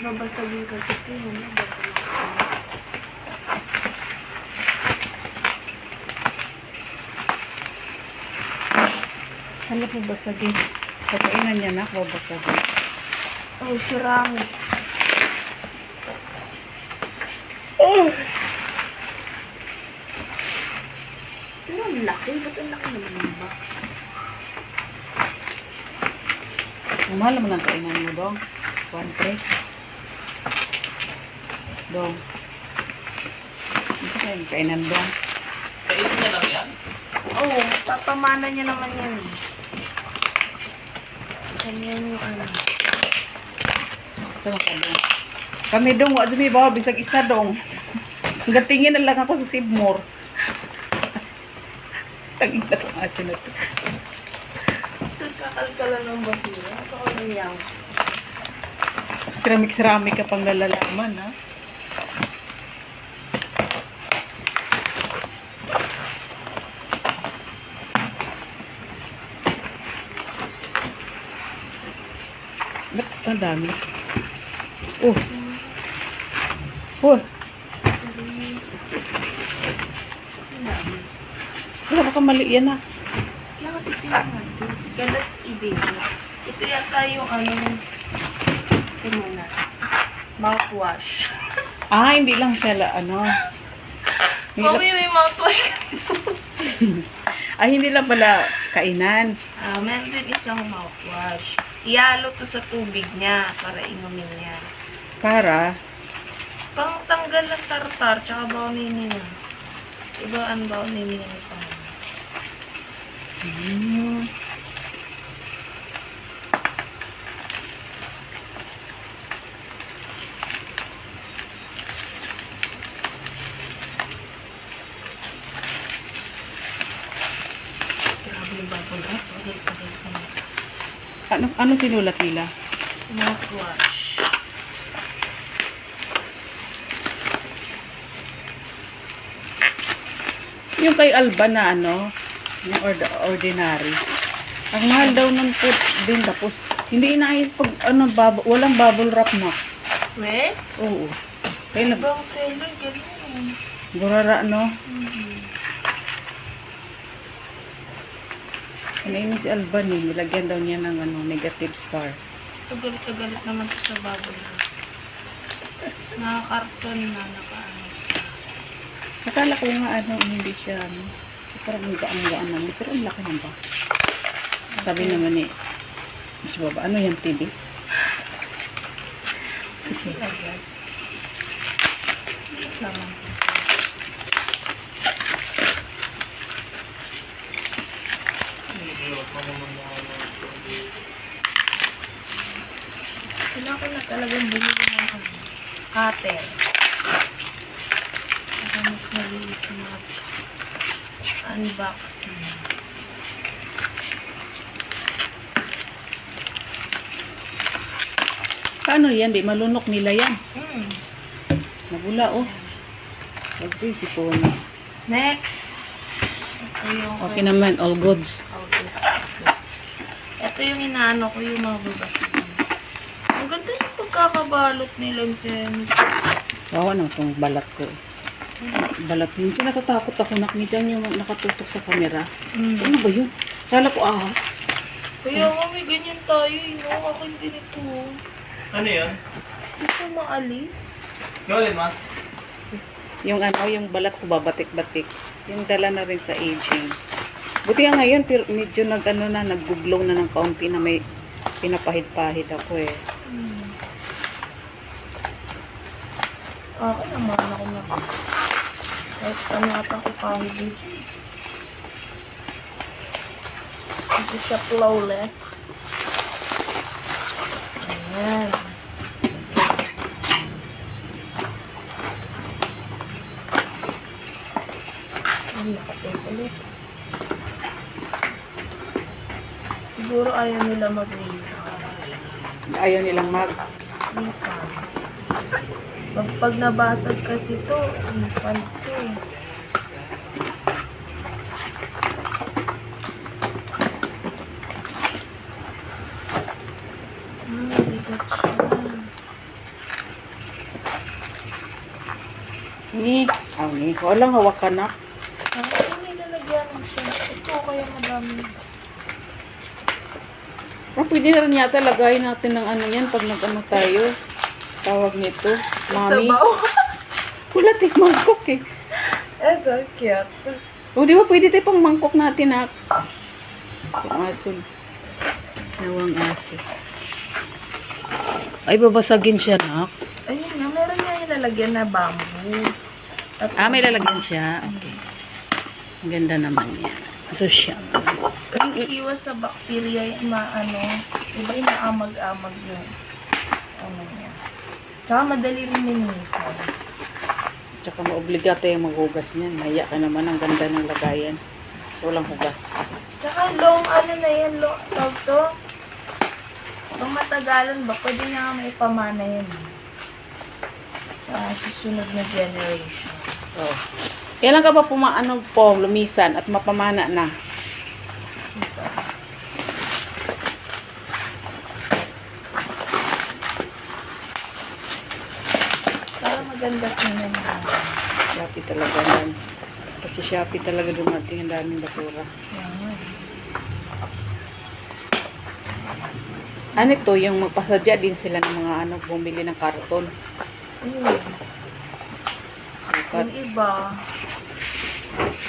Babasagin kasi ito yun. Hala po basagin. Pagkainan niya na, babasagin. Ay, sirami. Oh! Pero ang laki. Ba't ang laki naman yung box? Mahal naman ang kainan mo, Dong. 1-3. Dong. Ito kayo ang kainan, Dong. Kainin niya lang yan. Oo, papamana niya naman yan eh. Kasi kanya yung ano. Sama ka, Dong. Kami, Dong, wala dumi ba? Bisag isa, Dong. Hanggang tingin na lang ako sa Sibmore. Tangin na itong asin na ito. Basta kakalkala ng basura. Ito ko lang yan. Ceramik ka pang nalalaman, ha? Ba't ang dami? Oh! Oh! Wala baka mali yan, ha? Kailangan titingnan natin. Galat i-baby. Ito yata yung ano. Ito muna. Mouthwash. Ah, hindi lang sila, ano. Mami, may mouthwash ka. Ay, hindi lang pala kainan. Meron din isang mouthwash. Ihalo to sa tubig niya para inumin niya. Para, Pang tanggal ng tartar, tsaka baoninin niya. Iba ang baoninin niya ito. Grabe yung bubble wrap. ano sinulat nila? Mouthwash. Yung kay Alba na ano, yung ordinary. Ang mahal daw ng food din, tapos hindi inaayos pag ano, walang bubble wrap na. We? Oo. Kaya Ibang seller, ganun. burara, no? Ano si Alba ni, nilagyan daw niya ng ano, negative star. Galit naman to sa bubble wrap. Nakakarton na, nakaano. Akala ko nga ano, hindi siya ano, kasi parang gaan naman, pero ang laki ng box. Sabi naman eh, mas baba, ano yung TV? Kasi agad. Naman. Kailangan ko na talagang bumili ng ano, cutter. Para mas mabilis mag-unboxing. Paano yan? Di malunok nila yan. Hmm. Nabula oh. Okay, si Pony. Next. Ito yung... Okay naman, all goods. All goods, all goods. Ito yung inaano ko, yung mga babasigan. Ang ganda yung pagkakabalot nila, friends. Oo, ano itong balat ko. Balat yun. Kasi natatakot ako nakita yung nakatutok sa camera. Ano ba yun? Kala ko ahas. Kaya nga may ganyan tayo, no? Ako hindi nito. Ano yan? Ito maalis. Gawalin ma? Yung ano, yung balat ko babatik-batik. Yung dala na rin sa aging. Buti nga ngayon, pero medyo nag-ano na, nag-guglow na ng kaunti na may pinapahid-pahid ako eh. Okay naman ako na. Kahit ano ata ko pahid dito. Hindi siya flawless. Ayan. Ay, nakatape ulit. Siguro ayaw nila mag-refund. Ayaw nilang Pag nabasag kasi to, refund to. Bigat siya. Walang hawakan na. Ay, may lalagyan ng siya. Ito kaya madami. Pwede na rin yata lagay natin ng ano yan pag nag-ano tayo. Tawag nito. Mami. Sabaw. Wala tayong mangkok eh. Ito, cute. O, di ba pwede tayo pang mangkok natin ha? Yung aso. Nawang aso. Ay, babasagin siya, nak. Ayun nga, meron niya yung lalagyan na bamboo. At May lalagyan siya. Okay. Ang ganda naman yan. So, siya. kasi iwas sa bacteria yung iba yung maamag-amag yung ano niya. Tsaka madali rin minimisan. Tsaka maobligato yung maghugas niyan. Maya ka naman. Ang ganda ng lagayan. So, walang hugas. Tsaka long, na yan, tawag to? Kung matagalan ba, pwede nga may pamana yan. Sa susunod na generation. Oh. Kailan ka pa lumisan at mapamana na? Para maganda tingnan niya. Shopee talaga yan. Pag sa Shopee talaga dumating ang daming basura. Yan. Ano ito, yung magpasadya din sila ng mga bumili ng karton. Ayun. Sukat. Yung iba,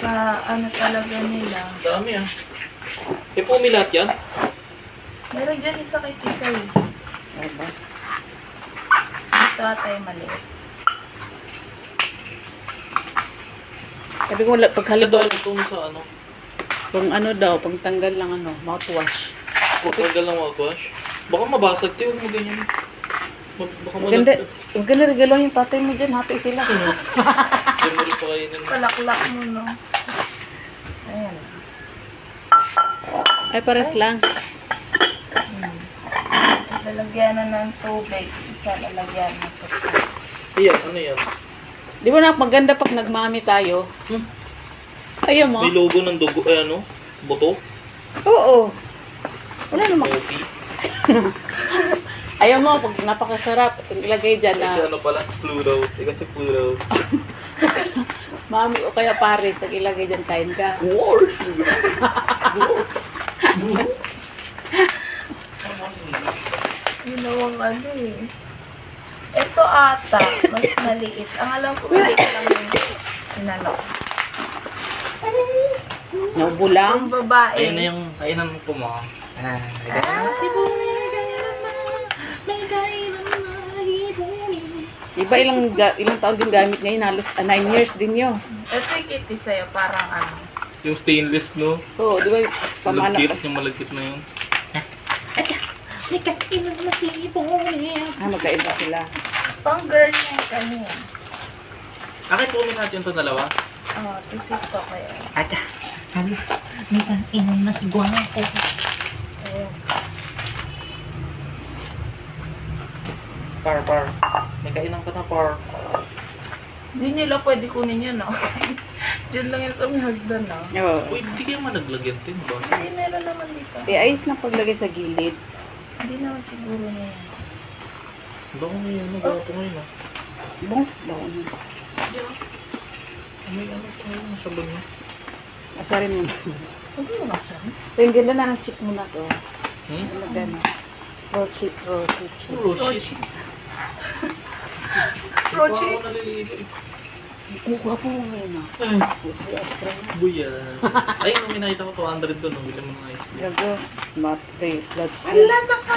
sa talaga nila. Dami ah. Eh, pumilat yan? Meron dyan isa kay Kisay. Diba? Ito atay mali. Sabi ko, paghalagaw lang. Ito sa ano? Pang tanggal lang mouthwash. Pagkagal ng mouthwash. Baka mabasag. Huwag mo ganyan. Baka Maganda, malagdag. maganda regalo yung tatay mo dyan. Happy sila. Diyan mo rin pa kainin. Palaklak mo, no? Ayan. Ay, pares lang. Lalagyan na ng tubig. Isa lalagyan na tubig. Iyan, ano yan? Di ba maganda pag nagmami tayo? Ayaw mo? May logo ng dugo, buto. Oo. Wala naman. Coffee. Ayaw mo, pag napakasarap, ilagay dyan na Kasi pala sa plural. Kasi plural. mami o kaya pares, ang ilagay dyan, kain ka. War! Ginawang Ito ata, mas maliit. Ang alam ko, maliit lang yung inalok. Naubo lang. Ang babae. Ayun na yung kainan mo po mo. Iba ilang taon din gamit ngayon, halos 9 years din yun. Ito yung kitty sa'yo, parang Yung stainless, no? Oo, di ba pamana Malagkit, yung malagkit na yun. magkaiba sila. pang girl niya yung kanya. Akin po natin ito dalawa. Oh, tisip ko kayo. May kang na si Guapo. Ayan. Par. May kainan ka na, par. Hindi nila pwede kunin yun, no? Diyan lang yan sa may hagdan, no? Oo. Uy, hindi kayo managlagyan din, boss. Hindi, meron naman dito. Ayos lang paglagay sa gilid. Hindi naman siguro na yan. Baka ngayon, nagawa ngayon, ah. Bong, baon mo. May pa ngayon, sabon niya. Asarin mo na. Huwag mo nasan. So, yung ganda na ng chip mo na to. Hmm? Ano gano'n? Rosy chip. Roshi. Rochi? Wow, naliligo eh. Kukuha po mo ngayon ah. Ito extra na. Buya. Ay, nung minakita ko 200 doon, nung bili mo ng ice cream. Gago. Mate, floods Wala yun. na ka.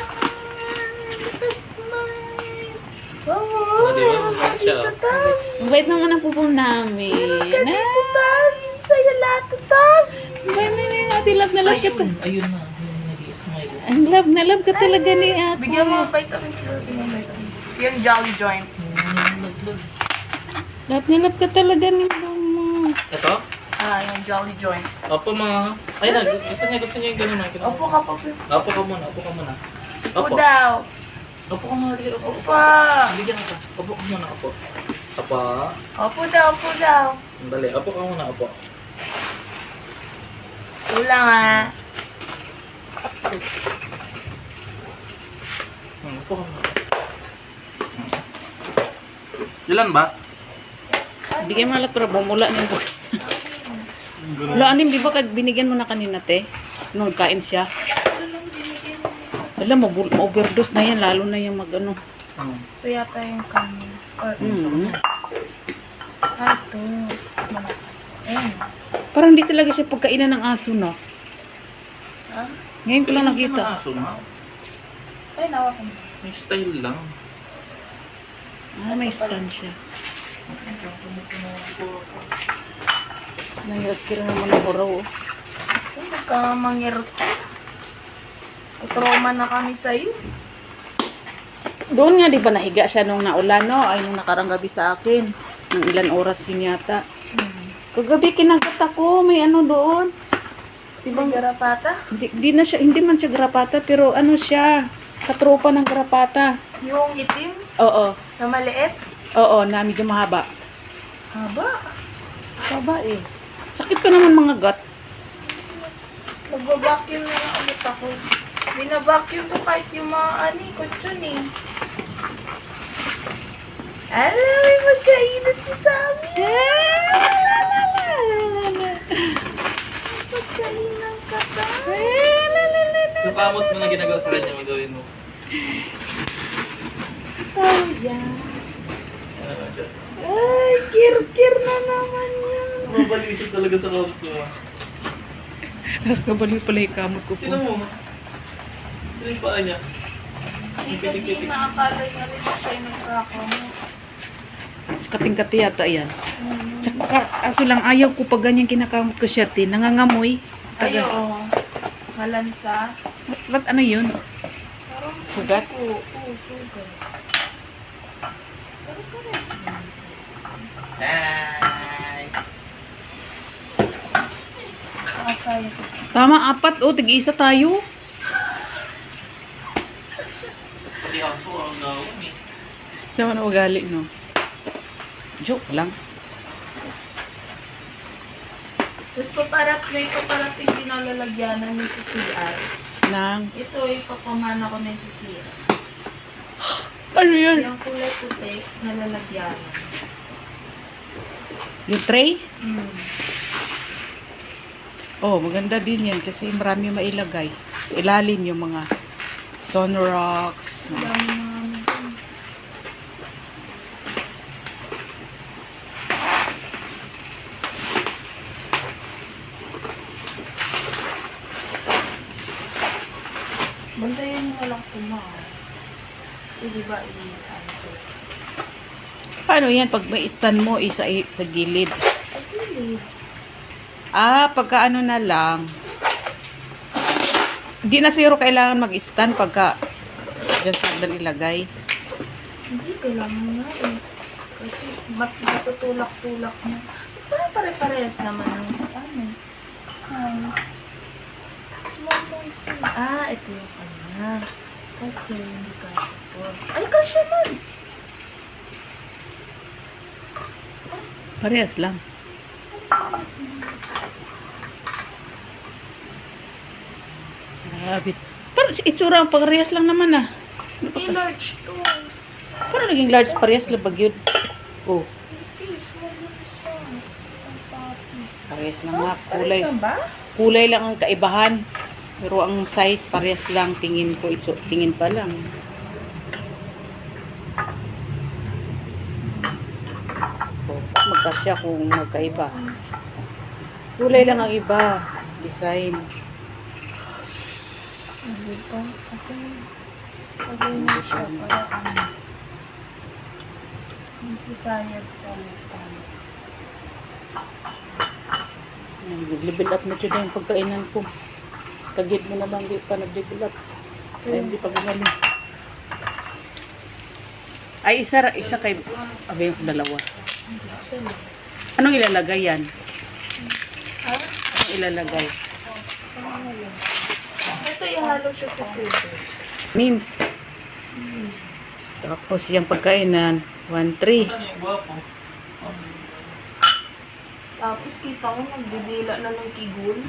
Oo. Di ba? Mabait siya, ah. Ang bait naman ang pupong namin. Ganito, Tavi. Sa'yo lahat, Tavi. Bait na ni ate. Love na love ka to. Ayun na. Yung nag-i-smile. Ang love na love ka talaga ni ate. Bigyan mo ng vitamins. Bigyan mo ng vitamins. Yung Jolly Joints. Love na love ka talaga ni mama. Ito? Yung Jolly Joints. Opo, mga... Ay na, gusto niya yung gano'n. ah. Opo ka, Papi. Opo ka muna, opo ka muna. Opo Opo. daw. Opo ka muna, sige, opo. Opa. Bigyan ka. Opo ka muna, opo. Opo. Opo daw, opo daw. Dali, opo ka muna, opo. Kulang ah. Opo ka muna. Ilan ba? Ay, Bigyan mo lahat para bumula niya po. Wala, anim, di ba binigyan mo na kanina, te? Nung kain siya. Alam mo, ma-overdose na yan, lalo na yung mag-ano. Ito yata yung kanya. Or, ito. Ayan. Parang hindi talaga siya pagkainan ng aso, no? Ah? Ngayon ko lang nakita. Aso nga. Ay, nawa ko. May style lang. Ah, may stand siya. Nangyakira naman ang oraw, oh. Huwag ka mangirot. Trauma na kami sa'yo. Doon nga, di ba nahiga siya nung naulan, no? Ay, nung nakarang gabi sa akin. Nang ilan oras yun yata. Kagabi kinagat ako, may ano doon. Diba garapata? Hindi man siya garapata, pero ano siya, katropa ng garapata. Yung itim Oo, na maliit? oo, na medyo mahaba. Haba. Haba eh. Sakit pa naman mga gut. Nagbabacuum na lang ulit ako. Binabacuum ko kahit yung mga kutsyon eh. Alam, may magkainat si Tami. Magkainang ka, Tami. Yung kamot mo na ginagawa sa kanya, magawin mo. Tawag yan. Ano siya? Ay, kir-kir na naman yan. Mabalisip talaga sa kamot mo. Kabali pala yung kamot ko po. Tignan mo. Tignan yung paa niya. Hindi kasi nakakala niya rin na siya yung nagkakamo. Kating-kati yata yan. Tsaka kaso lang ayaw ko pag ganyan kinakamot ko siya, tin. Nangangamoy. Ay, oo. Malansa. Ba't ano yun? Parang Sugat? Oo, sugat. Pero pares mo yung size. Hi! Kaya kasi. Tama, 4. Oh, tig-isa tayo. Pati aso ang gawin eh. Sama na ugali, no? Joke lang. Tapos may paparating din ang lalagyanan ni sa CR. Nang, Ito, ipapamana ko na yung sa CR. ano yan? Yung kulay puti na lalagyanan. Yung tray? Hmm. Oh, maganda din yan kasi marami mailagay. Sa ilalim yung mga sunrocks. Ang dami na namin dun. Bantayan mo lang kumain. Kasi diba Paano yan? Pag may stand mo, isa sa gilid. sa gilid. Ah, pagka ano na lang. Hindi na zero kailangan mag-stand pagka dyan sa hagdan ilagay. Hindi, kailangan na eh. Kasi matutulak-tulak mo. Parang pare-parehas naman ang size. Small lang siya. Ah, ito yung kanya. Kasi hindi kasha to. Ay, kasha man! Parehas lang. Grabe. Pero itsura ang parehas lang naman ah. Hindi large to. Paano naging large parehas labag yun? Oh, Hindi, small lang siya. Ang papi. parehas lang nga. Kulay. Parehas ba? Kulay lang ang kaibahan. Pero ang size parehas lang. Tingin ko. Tingin pa lang. Oh, magkasya kung magkaiba. Kulay lang ang iba. Design. Hindi pa. Pagay mo siya para masisayad sa lupa. Nag-level up na siya yung pagkainan ko. Kagid mo na lang di pa nag-level up. Ay, hindi pa gumaling. Ay, isa kay... Abay, yung dalawa. Saan? Anong ilalagay yan? Ha? Anong ilalagay? Ito, ihalo siya sa tubig. Means. Tapos yung pagkainan, 1-3. Ano yung gwapo? Tapos kita ko, nagbibila na ng kigul.